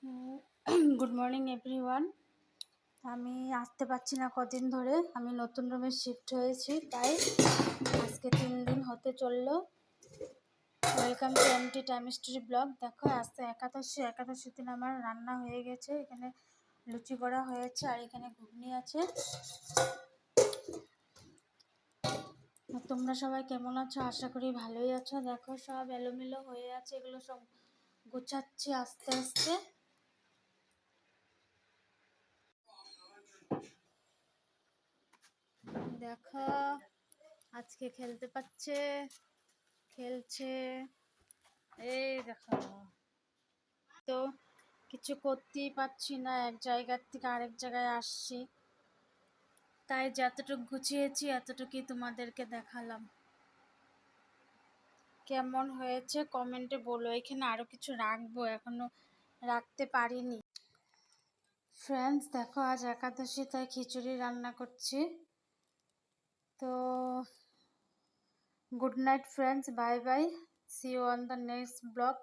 Good morning everyone. আমি আসতে পারছি না কদিন ধরে, আমি নতুন রুমে শিফট হয়েছি, তাই আজকে 3 দিন হতে চললো। Welcome to MT time story blog. দেখো আজকে একাদশীর দিন আমার রান্না হয়ে গেছে। এখানে লুচি করা হয়েছে আর এখানে ঘুগনি আছে। তোমরা সবাই কেমন আছো? আশা করি ভালোই আছো। দেখো সব এলোমেলো হয়ে আছে, এগুলো সব গোছাচ্ছি আস্তে আস্তে। দেখো আজকে খেলতে পাচ্ছে, খেলছে, এই দেখো। তো কিছু করতেই পারছি না, এক জায়গার থেকে আরেক জায়গায় আসছি, তাই যতটুকু গুছিয়েছি এতটুকুই তোমাদেরকে দেখালাম। কেমন হয়েছে কমেন্টে বলো। এখানে আরো কিছু রাখবো, এখনো রাখতে পারিনি। ফ্রেন্ডস দেখো আজ একাদশী, তাই খিচুড়ি রান্না করছি। তো good night friends, bye bye, see you on the next blog.